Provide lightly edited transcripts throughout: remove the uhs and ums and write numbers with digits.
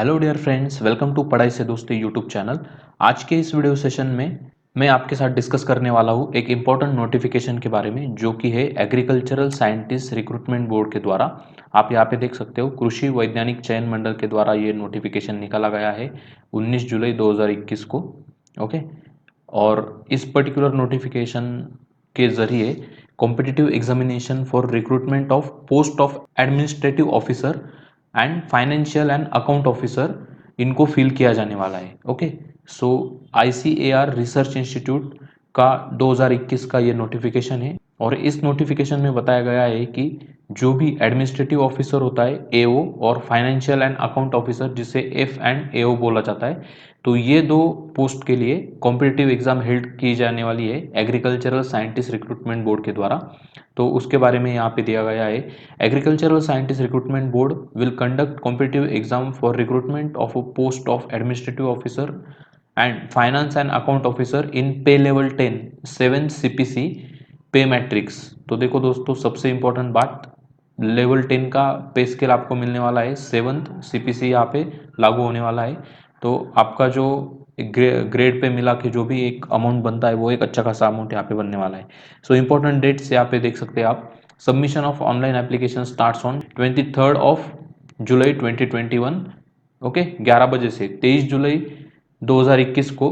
Hello dear friends, welcome to पढ़ाई से दोस्ती यूट्यूब चैनल। आज के इस वीडियो सेशन में मैं आपके साथ डिस्कस करने वाला हूँ एक इम्पॉर्टेंट नोटिफिकेशन के बारे में, जो कि है एग्रीकल्चरल साइंटिस्ट रिक्रूटमेंट बोर्ड के द्वारा। आप यहाँ पे देख सकते हो, कृषि वैज्ञानिक चयन मंडल के द्वारा ये नोटिफिकेशन निकाला गया है 19 जुलाई 2021 को। ओके। और इस पर्टिकुलर नोटिफिकेशन के जरिए competitive examination for recruitment of post of administrative officer and financial and account officer इनको फिल किया जाने वाला है। ओके। सो आईसीएआर रिसर्च इंस्टीट्यूट का 2021 का ये नोटिफिकेशन है, और इस नोटिफिकेशन में बताया गया है कि जो भी एडमिनिस्ट्रेटिव ऑफिसर होता है एओ, और फाइनेंशियल एंड अकाउंट ऑफिसर जिसे एफ एंड एओ बोला जाता है, तो ये दो पोस्ट के लिए कॉम्पिटिटिव एग्जाम हेल्ड की जाने वाली है एग्रीकल्चरल साइंटिस्ट रिक्रूटमेंट बोर्ड के द्वारा। तो उसके बारे में यहाँ पे दिया गया है, agricultural scientist recruitment board will conduct competitive exam for recruitment of a post of administrative officer and finance and account officer in पे लेवल 10 7 सीपीसी पे मैट्रिक्स। तो देखो दोस्तों, सबसे इंपॉर्टेंट बात, लेवल 10 का पे स्केल आपको मिलने वाला है, 7th सीपीसी यहाँ पे लागू होने वाला है। तो आपका जो ग्रेड पे मिला के जो भी एक अमाउंट बनता है, वो एक अच्छा खासा अमाउंट यहाँ पे बनने वाला है। सो इंपॉर्टेंट डेट्स यहाँ पे देख सकते हैं आप। Submission of online application starts on 23 of July 2021। Okay, 11 बजे से 23 जुलाई 2021 को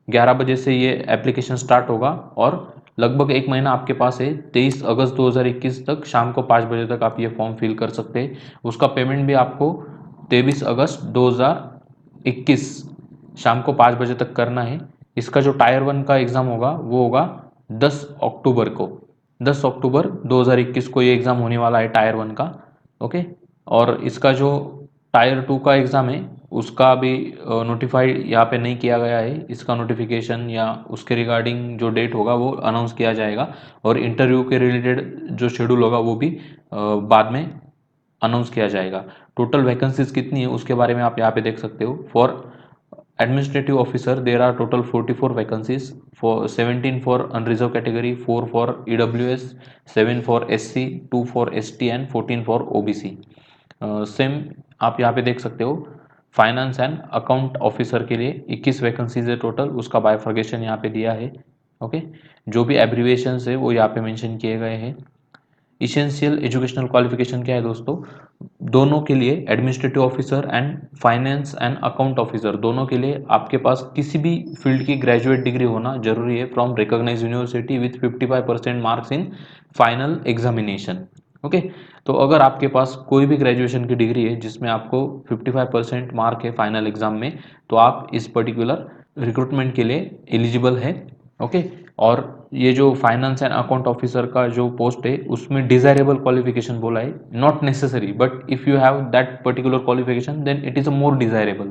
11 बजे से ये एप्लीकेशन स्टार्ट होगा, और लगभग एक महीना आपके पास है। 23 अगस्त 2021 तक शाम को 5 बजे तक आप ये फॉर्म फिल कर सकते हैं। उसका पेमेंट भी आपको 23 अगस्त 2021 शाम को 5 बजे तक करना है। इसका जो टायर 1 का एग्ज़ाम होगा वो होगा 10 अक्टूबर को। 10 अक्टूबर 2021 को ये एग्ज़ाम होने वाला है टायर 1 का। ओके। और इसका जो टायर 2 का एग्ज़ाम है, उसका अभी नोटिफाइड यहाँ पे नहीं किया गया है। इसका नोटिफिकेशन या उसके रिगार्डिंग जो डेट होगा वो अनाउंस किया जाएगा, और इंटरव्यू के रिलेटेड जो शेड्यूल होगा वो भी बाद में अनाउंस किया जाएगा। टोटल वैकेंसीज कितनी है उसके बारे में आप यहाँ पे देख सकते हो। For administrative officer there are total 44 vacancies, for 17 for unreserved category, 4 for EWS, 7 for SC, 2 for ST and 14 for OBC. Same आप यहाँ पे देख सकते हो, फाइनेंस एंड अकाउंट ऑफिसर के लिए 21 वैकेंसीज है टोटल, उसका बाइफर्केशन यहाँ पे दिया है। ओके। जो भी एब्रीविएशंस है वो यहाँ पे मेंशन किए गए हैं। इसेंशियल एजुकेशनल क्वालिफिकेशन क्या है दोस्तों, दोनों के लिए administrative officer and finance and account officer दोनों के लिए आपके पास किसी भी फील्ड की ग्रेजुएट डिग्री होना जरूरी है from recognised university with 55% marks in final examination. Okay. तो अगर आपके पास कोई भी ग्रेजुएशन की डिग्री है जिसमें आपको 55% मार्क है फाइनल एग्जाम में, तो आप इस पर्टिकुलर रिक्रूटमेंट के लिए एलिजिबल है। ओके। और ये जो फाइनेंस एंड अकाउंट ऑफिसर का जो पोस्ट है उसमें डिजायरेबल क्वालिफिकेशन बोला है, not necessary, but if you have that particular qualification then it is a more desirable.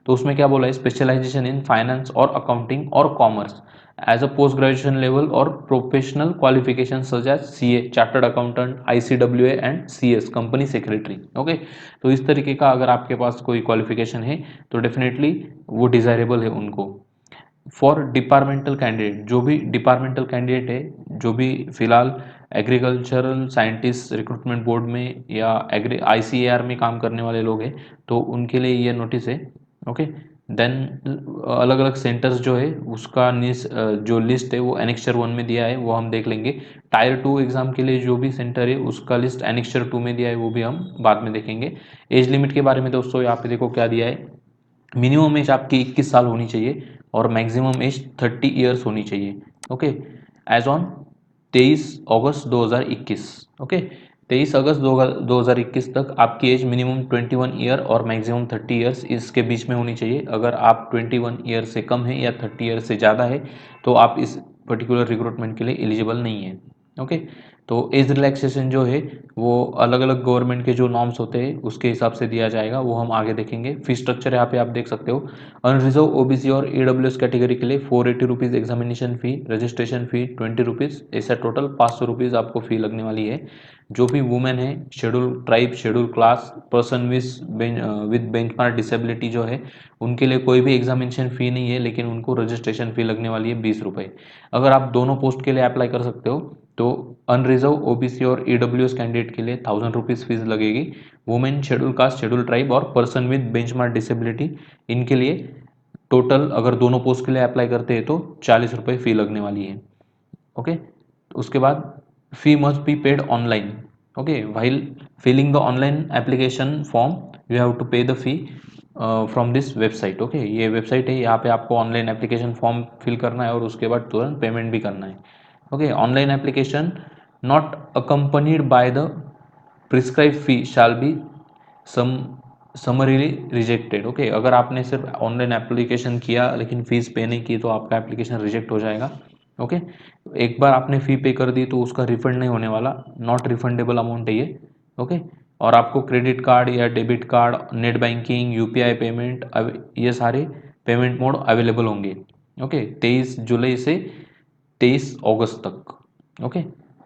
तो उसमें क्या बोला है, स्पेशलाइजेशन इन फाइनेंस और अकाउंटिंग और commerce as a post graduation level, और professional qualification such as CA, chartered accountant, ICWA and CS, company secretary. Okay. तो इस तरीके का अगर आपके पास कोई क्वालिफिकेशन है तो डेफिनेटली वो डिजायरेबल है उनको। फॉर डिपार्टमेंटल कैंडिडेट, जो भी डिपार्टमेंटल कैंडिडेट है, जो भी फिलहाल एग्रीकल्चरल साइंटिस्ट रिक्रूटमेंट बोर्ड में या एग्री आईसीएआर में काम करने वाले लोग हैं, तो उनके लिए ये नोटिस है। ओके। देन अलग अलग सेंटर्स जो है उसका जो लिस्ट है वो एनेक्चर 1 में दिया है, वो हम देख लेंगे। टायर 2 एग्जाम के लिए जो भी सेंटर है उसका लिस्ट एनेक्चर 2 में दिया है, वो भी हम बाद में देखेंगे। एज लिमिट के बारे में दोस्तों यहाँ पे देखो क्या दिया है, मिनिमम एज आपकी 21 साल होनी चाहिए, और मैक्सिमम एज 30 ईयर्स होनी चाहिए। ओके। एज ऑन 23 अगस्त 2021। ओके। 23 अगस्त 2021 तक आपकी एज मिनिमम 21 ईयर और मैक्सिमम 30 ईयर्स इसके बीच में होनी चाहिए। अगर आप 21 ईयर से कम है या 30 ईयर से ज़्यादा है तो आप इस पर्टिकुलर रिक्रूटमेंट के लिए एलिजिबल नहीं है। ओके। तो एज रिलैक्सेशन जो है वो अलग अलग गवर्नमेंट के जो नॉर्म्स होते हैं उसके हिसाब से दिया जाएगा, वो हम आगे देखेंगे। फी स्ट्रक्चर यहाँ पे आप देख सकते हो, अनरिजर्व ओबीसी और ईडब्ल्यूएस कैटेगरी के लिए 480 रुपीज़ एग्जामिनेशन फ़ी, रजिस्ट्रेशन फ़ी 20 रुपीज़, ऐसा टोटल 500 रुपीज़ आपको फ़ी लगने वाली है। जो भी वुमेन है, schedule tribe, schedule class, person with benchmark disability जो है, उनके लिए कोई भी एग्जामिनेशन फ़ी नहीं है, लेकिन उनको रजिस्ट्रेशन फ़ी लगने वाली है 20 रुपये। अगर आप दोनों पोस्ट के लिए अप्लाई कर सकते हो, तो अनरिजर्व ओबीसी और ईडब्ल्यूएस कैंडिडेट के लिए 1000 रुपीज़ फीस लगेगी। Women, schedule caste, schedule tribe और पर्सन विद बेंचमार्क डिसेबिलिटी, इनके लिए टोटल अगर दोनों पोस्ट के लिए अप्लाई करते हैं तो 40 रुपये फ़ी लगने वाली है। ओके, उसके बाद fee must be paid online. Okay, while filling the online application form you have to pay the fee from this website. Okay, ये वेबसाइट है, यहाँ पे आपको ऑनलाइन एप्लीकेशन फॉर्म फिल करना है और उसके बाद तुरंत पेमेंट भी करना है। Okay, online application not accompanied by the prescribe fee shall be sum summarily rejected. Okay, अगर आपने सिर्फ ऑनलाइन एप्लीकेशन किया लेकिन फीस पे नहीं की तो आपका एप्लीकेशन रिजेक्ट हो जाएगा। ओके, एक बार आपने फ़ी पे कर दी तो उसका रिफंड नहीं होने वाला, नॉट रिफंडेबल अमाउंट है ये। ओके, और आपको क्रेडिट कार्ड या debit card, net banking, UPI payment, ये सारे पेमेंट मोड अवेलेबल होंगे। ओके, 23 जुलाई से 23 अगस्त तक। ओके,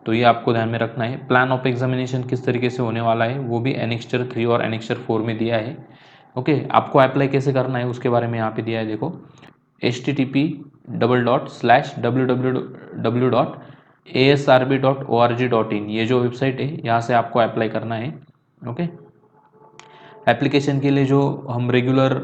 तो ये आपको ध्यान में रखना है। प्लान ऑफ एग्जामिनेशन किस तरीके से होने वाला है वो भी एनेक्स्चर 3 और एनेक्स्चर 4 में दिया है। ओके, आपको अप्लाई कैसे करना है उसके बारे में यहाँ पे दिया है, देखो http://www.asrb.org.in, ये जो वेबसाइट है यहाँ से आपको अप्लाई करना है। ओके, एप्लीकेशन के लिए जो हम रेगुलर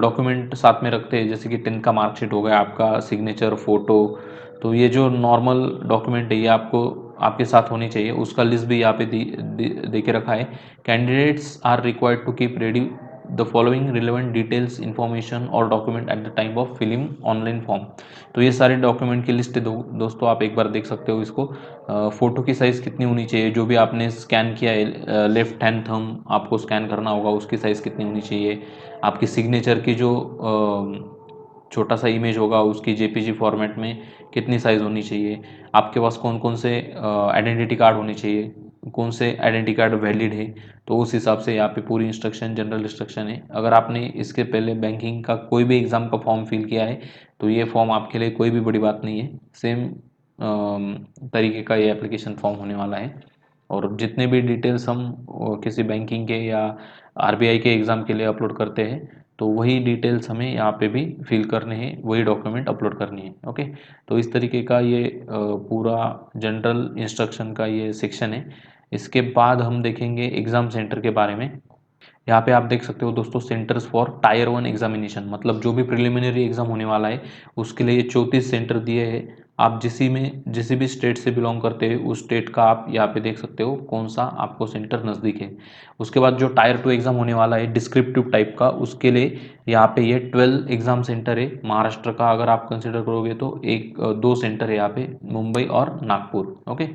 डॉक्यूमेंट साथ में रखते हैं जैसे कि 10th का मार्कशीट हो गया, आपका सिग्नेचर, फोटो, तो ये जो नॉर्मल डॉक्यूमेंट है ये आपको आपके साथ होनी चाहिए, उसका लिस्ट भी यहाँ पे दे के रखा है। Candidates are required to keep ready the following relevant details information और document at the time of filling online form. तो ये सारे डॉक्यूमेंट की लिस्ट है दोस्तों, आप एक बार देख सकते हो इसको। फ़ोटो की साइज़ कितनी होनी चाहिए, जो भी आपने स्कैन किया है लेफ्ट हैंड थंब आपको स्कैन करना होगा, उसकी साइज़ कितनी होनी चाहिए। आपकी सिग्नेचर की जो छोटा सा इमेज होगा उसकी जेपीजी फॉर्मेट में कितनी साइज़ होनी चाहिए। आपके पास कौन कौन से आइडेंटिटी कार्ड होने चाहिए, कौन से आइडेंटिटी कार्ड वैलिड है, तो उस हिसाब से यहाँ पे पूरी इंस्ट्रक्शन, जनरल इंस्ट्रक्शन है। अगर आपने इसके पहले बैंकिंग का कोई भी एग्ज़ाम का फॉर्म फिल किया है तो ये फॉर्म आपके लिए कोई भी बड़ी बात नहीं है, सेम तरीके का ये एप्लीकेशन फॉर्म होने वाला है। और जितने भी डिटेल्स हम किसी बैंकिंग के या आरबीआई के एग्ज़ाम के लिए अपलोड करते हैं तो वही डिटेल्स हमें यहाँ पे भी फिल करने हैं, वही डॉक्यूमेंट अपलोड करनी है। ओके, तो इस तरीके का ये पूरा जनरल इंस्ट्रक्शन का ये सेक्शन है। इसके बाद हम देखेंगे एग्ज़ाम सेंटर के बारे में। यहाँ पे आप देख सकते हो दोस्तों, सेंटर्स फॉर टायर 1 एग्जामिनेशन, मतलब जो भी प्रिलिमिनरी एग्जाम होने वाला है उसके लिए 34 सेंटर दिए हैं। आप जिसी भी स्टेट से बिलोंग करते हैं उस स्टेट का आप यहाँ पे देख सकते हो कौन सा आपको सेंटर नज़दीक है। उसके बाद जो टायर 2 एग्जाम होने वाला है डिस्क्रिप्टिव टाइप का, उसके लिए यहाँ पे ये 12 एग्जाम सेंटर है। महाराष्ट्र का अगर आप कंसिडर करोगे तो दो सेंटर है यहाँ पे, मुंबई और नागपुर। ओके,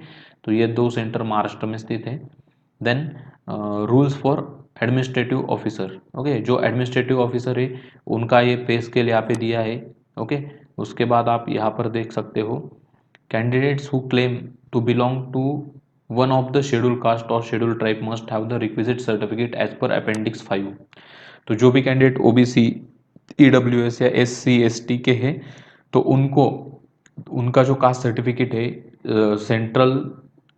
तो ये दो सेंटर महाराष्ट्र में स्थित है। Then rules for administrative officer. Okay, जो एडमिनिस्ट्रेटिव ऑफिसर है उनका ये पे स्केल यहाँ पे दिया है। ओके, उसके बाद आप यहाँ पर देख सकते हो candidates who claim to belong to one of the scheduled caste और scheduled tribe must have the requisite certificate as per appendix 5। तो जो भी कैंडिडेट ओबीसी, ईडब्ल्यूएस या एससी एसटी के हैं तो उनको उनका जो कास्ट सर्टिफिकेट है सेंट्रल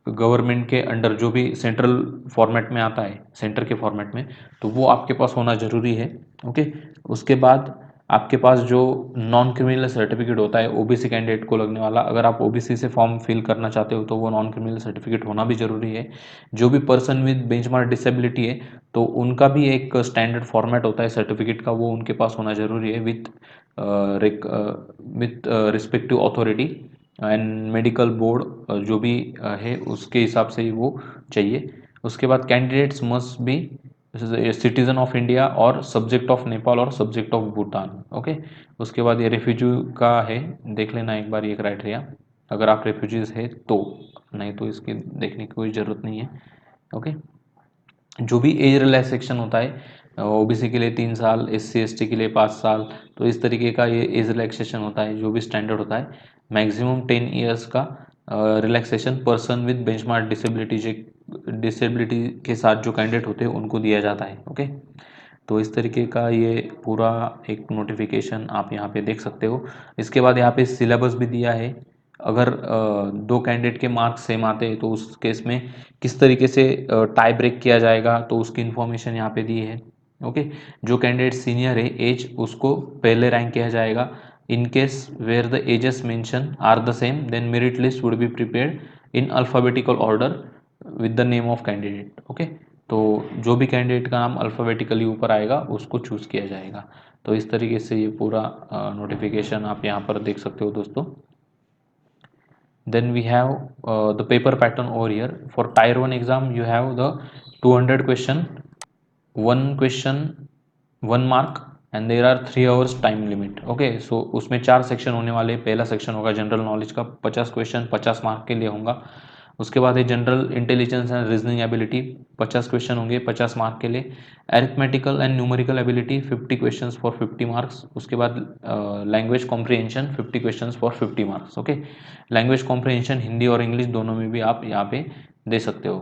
गवर्नमेंट के अंडर जो भी सेंट्रल फॉर्मेट में आता है, सेंटर के फॉर्मेट में, तो वो आपके पास होना ज़रूरी है। ओके, उसके बाद आपके पास जो नॉन क्रिमिनल सर्टिफिकेट होता है ओबीसी कैंडिडेट को लगने वाला, अगर आप ओबीसी से फॉर्म फिल करना चाहते हो तो वो नॉन क्रिमिनल सर्टिफिकेट होना भी ज़रूरी है। जो भी पर्सन विद बेंचमार्क डिसेबिलिटी है तो उनका भी एक स्टैंडर्ड फॉर्मेट होता है सर्टिफिकेट का, वो उनके पास होना ज़रूरी है with respective authority and medical board जो भी है उसके हिसाब से ही वो चाहिए। उसके बाद candidates must be citizen of India और सब्जेक्ट ऑफ नेपाल और सब्जेक्ट ऑफ भूटान। ओके, उसके बाद ये रेफ्यूजी का है, देख लेना एक बार ये क्राइटेरिया, अगर आप रेफ्यूजीज है तो, नहीं तो इसकी देखने की कोई ज़रूरत नहीं है। ओके, जो भी एज रिलैक्सेशन होता है ओबीसी के लिए 3 साल, एससी एसटी के लिए 5 साल, तो इस तरीके का ये एज रिलैक्सेशन होता है जो भी स्टैंडर्ड होता है। मैक्सिमम 10 ईयर्स का relaxation person with benchmark disability के साथ जो कैंडिडेट होते हैं उनको दिया जाता है। ओके, तो इस तरीके का ये पूरा एक नोटिफिकेशन आप यहाँ पे देख सकते हो। इसके बाद यहाँ पे सिलेबस भी दिया है, अगर दो कैंडिडेट के मार्क्स सेम आते हैं तो उस केस में किस तरीके से टाई ब्रेक किया जाएगा तो उसकी इन्फॉर्मेशन यहाँ पे दी है। ओके, जो कैंडिडेट सीनियर है एज उसको पहले रैंक किया जाएगा। In case where the ages mention are the same then merit list would be prepared in alphabetical order with the name of candidate. Okay, तो जो भी कैंडिडेट का नाम अल्फ़ाबेटिकली ऊपर आएगा उसको चूज़ किया जाएगा। तो इस तरीके से ये पूरा नोटिफिकेशन आप यहाँ पर देख सकते हो दोस्तों। Then we have the paper pattern over here. For tier 1 exam you have the 200 question, one question 1 mark, and there are 3 hours time limit. Okay, सो उसमें 4 सेक्शन होने वाले। पहला सेक्शन होगा जनरल नॉलेज का, 50 क्वेश्चन 50 मार्क के लिए होगा। उसके बाद है general intelligence and reasoning ability, 50 question होंगे 50 मार्क के लिए। Arithmetical and numerical ability 50 questions for 50 marks. उसके बाद language comprehension 50 questions for 50 marks. Okay, language comprehension Hindi और इंग्लिश दोनों में भी आप यहाँ पे दे सकते हो।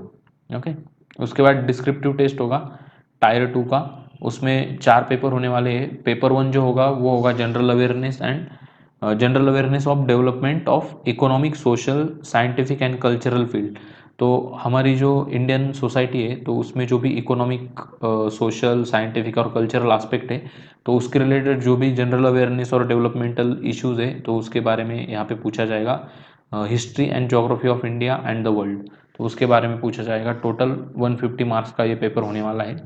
ओके, उसके बाद डिस्क्रिप्टिव टेस्ट होगा टायर 2 का। उसमें 4 पेपर होने वाले हैं। पेपर 1 जो होगा वो होगा general awareness and general awareness of development of economic, social, scientific and cultural field. तो हमारी जो इंडियन सोसाइटी है तो उसमें जो भी इकोनॉमिक, सोशल, साइंटिफिक और कल्चरल एस्पेक्ट है तो उसके रिलेटेड जो भी जनरल अवेयरनेस और डेवलपमेंटल इश्यूज है तो उसके बारे में यहाँ पे पूछा जाएगा। History and geography of India and the world, तो उसके बारे में पूछा जाएगा। टोटल 150 मार्क्स का ये पेपर होने वाला है।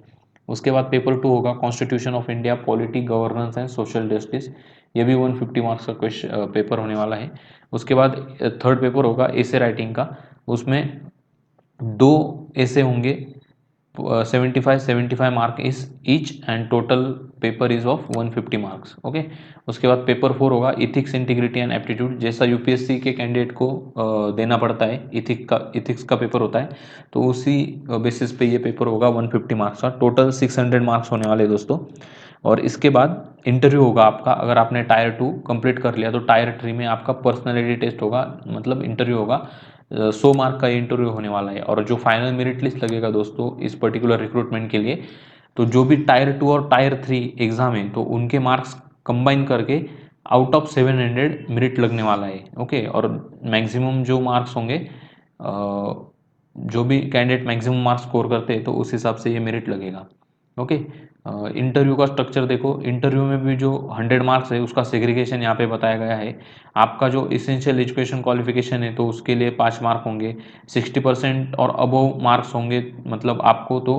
उसके बाद पेपर 2 होगा constitution of India, polity, governance and social justice. ये भी 150 मार्क्स का क्वेश्चन पेपर होने वाला है। उसके बाद थर्ड पेपर होगा एसे राइटिंग का। उसमें 2 ऐसे होंगे, 75 mark is each and total paper is of 150 marks. Okay, उसके बाद पेपर 4 होगा इथिक्स, इंटीग्रिटी एंड एप्टीट्यूड। जैसा यूपीएससी के कैंडिडेट को देना पड़ता है, इथिक्स का पेपर होता है, तो उसी बेसिस पे ये पेपर होगा 150 मार्क्स का। टोटल 600 मार्क्स होने वाले दोस्तों। और इसके बाद इंटरव्यू होगा आपका। अगर आपने टायर 2 कंप्लीट कर लिया तो टायर 3 में आपका पर्सनैलिटी टेस्ट होगा, मतलब इंटरव्यू होगा। 100 मार्क का इंटरव्यू होने वाला है। और जो फाइनल मेरिट लिस्ट लगेगा दोस्तों इस पर्टिकुलर रिक्रूटमेंट के लिए, तो जो भी टायर 2 और टायर 3 एग्जाम है तो उनके मार्क्स कंबाइन करके आउट ऑफ 700 मेरिट लगने वाला है। ओके, और मैक्सिमम जो मार्क्स होंगे, जो भी कैंडिडेट मैक्सिमम मार्क्स स्कोर करते हैं तो उस हिसाब से ये मेरिट लगेगा। ओके, इंटरव्यू का स्ट्रक्चर देखो। इंटरव्यू में भी जो 100 मार्क्स है उसका सेग्रीगेशन यहाँ पे बताया गया है। आपका जो इसेंशियल एजुकेशन क्वालिफिकेशन है तो उसके लिए 5 मार्क होंगे। 60% और अबव मार्क्स होंगे, मतलब आपको तो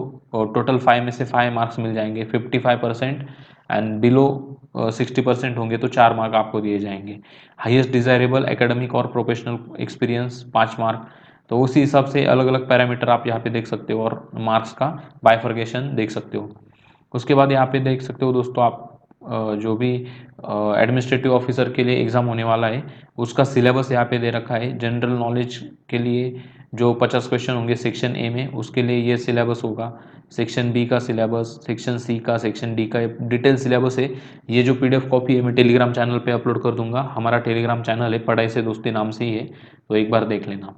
टोटल 5 में से 5 मार्क्स मिल जाएंगे। 55% एंड बिलो 60% होंगे तो 4 मार्क आपको दिए जाएंगे। हाईएस्ट डिजायरेबल एकेडमिक और प्रोफेशनल एक्सपीरियंस 5 मार्क। तो उसी हिसाब से अलग अलग पैरामीटर आप यहाँ पे देख सकते हो और मार्क्स का बाइफर्केशन देख सकते हो। उसके बाद यहाँ पे देख सकते हो दोस्तों आप जो भी एडमिनिस्ट्रेटिव ऑफिसर के लिए एग्ज़ाम होने वाला है उसका सिलेबस यहाँ पे दे रखा है। जनरल नॉलेज के लिए जो 50 क्वेश्चन होंगे सेक्शन ए में, उसके लिए ये सिलेबस होगा। सेक्शन बी का सिलेबस, सेक्शन सी का, सेक्शन डी का डिटेल सिलेबस है। ये जो पीडीएफ कॉपी है मैं टेलीग्राम चैनल पे अपलोड कर दूंगा। हमारा टेलीग्राम चैनल है पढ़ाई से दोस्ती नाम से ही है, तो एक बार देख लेना।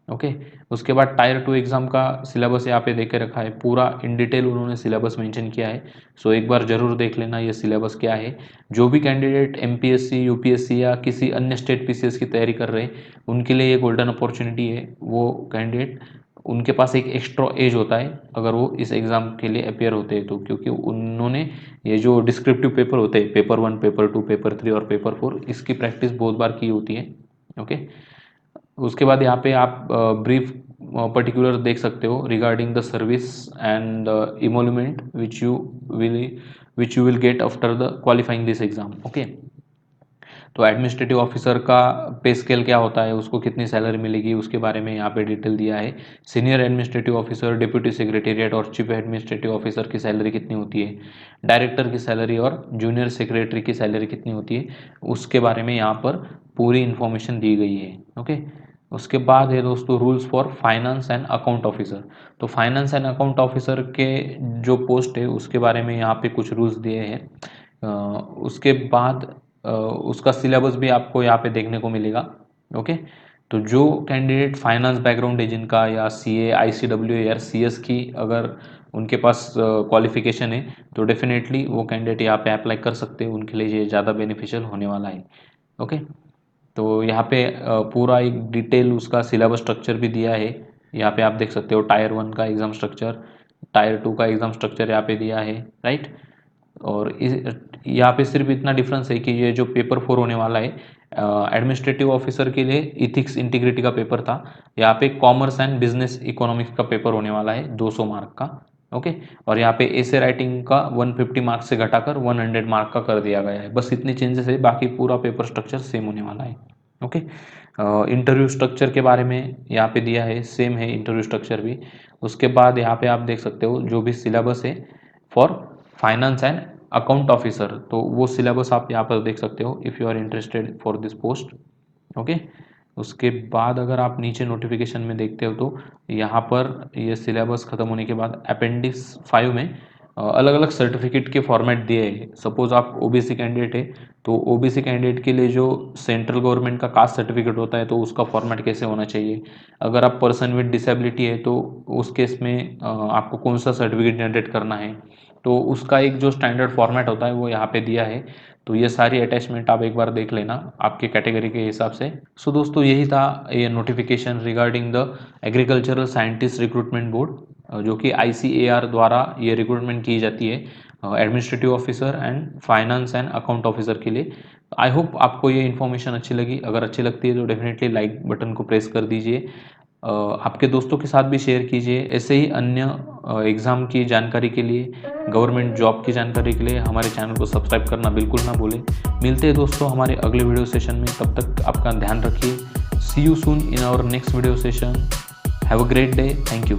ओके, उसके बाद टायर 2 एग्ज़ाम का सिलेबस यहाँ पे दे के रखा है। पूरा इन डिटेल उन्होंने सिलेबस मेंशन किया है, सो एक बार ज़रूर देख लेना ये सिलेबस क्या है। जो भी कैंडिडेट एमपीएससी, यूपीएससी या किसी अन्य स्टेट पीसीएस की तैयारी कर रहे हैं उनके लिए ये गोल्डन अपॉर्चुनिटी है। वो कैंडिडेट, उनके पास एक एक्स्ट्रा एज होता है अगर वो इस एग्ज़ाम के लिए अपेयर होते हैं तो, क्योंकि उन्होंने ये जो डिस्क्रिप्टिव पेपर होते हैं, पेपर 1, पेपर 2, पेपर 3 और पेपर 4, इसकी प्रैक्टिस बहुत बार की होती है। ओके, उसके बाद यहाँ पे आप ब्रीफ पर्टिकुलर देख सकते हो regarding the service and emolument which you will get after the qualifying this exam. Okay, तो एडमिनिस्ट्रेटिव ऑफिसर का पे स्केल क्या होता है, उसको कितनी सैलरी मिलेगी, उसके बारे में यहाँ पे डिटेल दिया है। Senior administrative officer, deputy secretariat और चीफ एडमिनिस्ट्रेटिव ऑफिसर की सैलरी कितनी होती है, डायरेक्टर की सैलरी और जूनियर सेक्रेटरी की सैलरी कितनी होती है, उसके बारे में यहाँ पर पूरी इन्फॉर्मेशन दी गई है। ओके, उसके बाद है दोस्तों rules for finance and account officer. तो फाइनेंस एंड अकाउंट ऑफिसर के जो पोस्ट है उसके बारे में यहाँ पे कुछ रूल्स दिए हैं। उसके बाद उसका सिलेबस भी आपको यहाँ पे देखने को मिलेगा। ओके, तो जो कैंडिडेट फाइनेंस बैकग्राउंड है जिनका, या सीए, आईसीडब्ल्यू या सीएस की अगर उनके पास क्वालिफिकेशन है तो डेफिनेटली वो कैंडिडेट यहाँ पे अप्लाई कर सकते हैं, उनके लिए ये ज़्यादा बेनिफिशियल होने वाला है। ओके, तो यहाँ पे पूरा एक डिटेल उसका सिलेबस स्ट्रक्चर भी दिया है। यहाँ पे आप देख सकते हो टायर 1 का एग्ज़ाम स्ट्रक्चर, टायर 2 का एग्ज़ाम स्ट्रक्चर यहाँ पे दिया है, राइट। और इस यहाँ पे सिर्फ इतना डिफरेंस है कि ये जो पेपर 4 होने वाला है एडमिनिस्ट्रेटिव ऑफिसर के लिए इथिक्स इंटीग्रिटी का पेपर था। यहाँ पे कॉमर्स एंड बिजनेस इकोनॉमिक्स का पेपर होने वाला है 200 मार्क का। ओके, और यहाँ पे एसे राइटिंग का 150 मार्क से घटाकर 100 मार्क का कर दिया गया है। बस इतने चेंजेस है, बाकी पूरा पेपर स्ट्रक्चर सेम होने वाला है। ओके, इंटरव्यू स्ट्रक्चर के बारे में यहाँ पे दिया है, सेम है इंटरव्यू स्ट्रक्चर भी। उसके बाद यहाँ पे आप देख सकते हो जो भी सिलेबस है for finance and account officer, तो वो सिलेबस आप यहाँ पर देख सकते हो if you are interested for this post. Okay, उसके बाद अगर आप नीचे नोटिफिकेशन में देखते हो तो यहाँ पर ये सिलेबस ख़त्म होने के बाद अपेंडिक्स 5 में अलग अलग सर्टिफिकेट के फॉर्मेट दिए हैं। सपोज आप ओबीसी कैंडिडेट है तो ओबीसी कैंडिडेट के लिए जो सेंट्रल गवर्नमेंट का कास्ट सर्टिफिकेट होता है तो उसका फॉर्मेट कैसे होना चाहिए। अगर आप पर्सन विद डिसेबिलिटी है तो उस केस में आपको कौन सा सर्टिफिकेट जनरेट करना है, तो उसका एक जो स्टैंडर्ड फॉर्मेट होता है वो यहाँ पे दिया है। तो ये सारी अटैचमेंट आप एक बार देख लेना आपके कैटेगरी के हिसाब से। सो दोस्तों यही था ये notification regarding the agricultural scientist recruitment board, जो कि ICAR द्वारा ये रिक्रूटमेंट की जाती है administrative officer and finance and account officer के लिए। आई होप आपको ये इन्फॉर्मेशन अच्छी लगी। अगर अच्छी लगती है तो डेफिनेटली लाइक बटन को प्रेस कर दीजिए, आपके दोस्तों के साथ भी शेयर कीजिए। ऐसे ही अन्य एग्ज़ाम की जानकारी के लिए, गवर्नमेंट जॉब की जानकारी के लिए हमारे चैनल को सब्सक्राइब करना बिल्कुल ना भूलें। मिलते हैं दोस्तों हमारे अगले वीडियो सेशन में, तब तक आपका ध्यान रखिए। See you soon in our next video session. Have a great day, thank you.